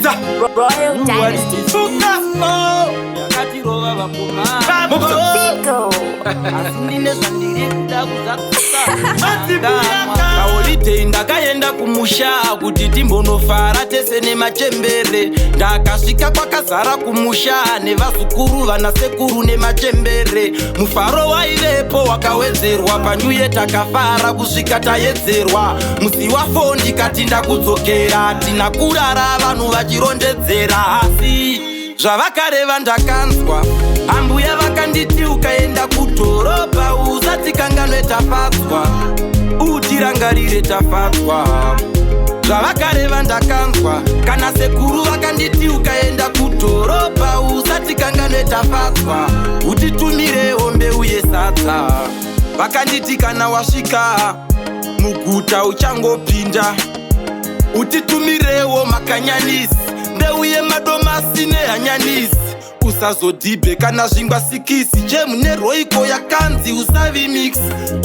Pizza Royal Dynasty. Kaolite ndakaenda kumusha kuti timbonofara tese nemachembere. Ndakasvika kwakazara kumusha nevazukuru vanasekuru nemachembere. Mufaro waivepo wakawedzerwa, panyuye takafara kusvika taedzerwa. Musi wafo ndikati ndakudzokera, tina kurara vanhu vachirondedzera. Asi zvavakareva ndakanzwa, ambuya vakanditi ukaenda kudhorobha usati kanganwe tafadzwa, utirangarire tafadzwa. Zvavakareva ndakanzwa, kana sekuru vakanditi ukaenda kudhorobha usati kanganwe tafadzwa, utitumirewo mbeu yesadza. Vakanditi kana wasvika muguta uchangopinda, utitumirewo makanyanisi, mbeu yemadomasi nehanyanisi. Usazodhibhe kana zvingwa 6 jemu neroiko yakanzi usavi mix.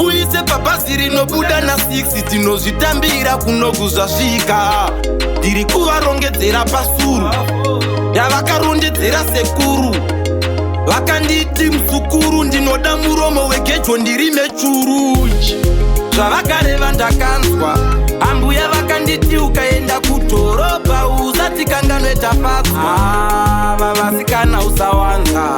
Uise pabhazi rinobuda na6, tinozvitambira kunogu zvasvika. Ndiri kuvarongedzera pasuru yavakarondedzera sekuru. Vakanditi muzukuru ndinoda muromo wegejo ndiri mechuru. Zvavakareva ndakanzwa, ambuya vakanditi ukaenda kudhorobha usati kanganwe tafadzwa, vavasikana usawanza.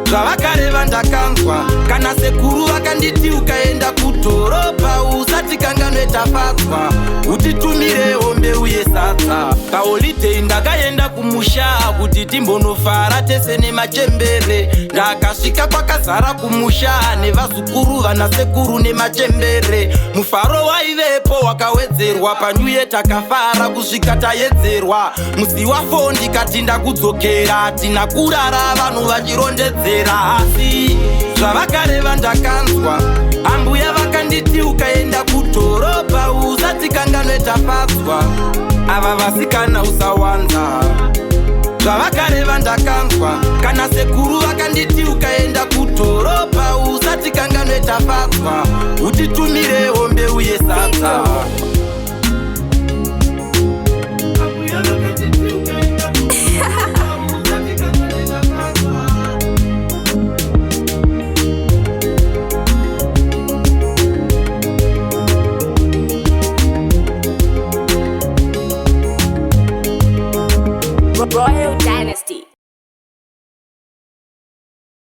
Zvavakareva ndakanzwa, kana sekuru vakanditi ukaenda kudhorobha usati kanganwe tafadzwa, utitumirewo mbeu yesadza. Kaolite ndakaenda kumusha kuti timbonofara tese nemachembere. Ndakasvika kwakazara kumusha nevazukuru vanasekuru nemachembere. Mufaro waivepo wakawedzerwa, panyuye takafara kusvika taedzerwa. Musi wafo ndikati ndakudzokera, tina kurara vanhu vachirondedzera. Asi zvavakareva ndakanzwa, ambuya vakanditi ukaenda kudhorobha usati kanganwe tafadzwa, ava vasikana usawanza. Zvavakareva ndakanzwa, kana sekuru vakanditi ukaenda kudhorobha usati kanganwe tafadzwa, utitumirewo mbeu yesadza.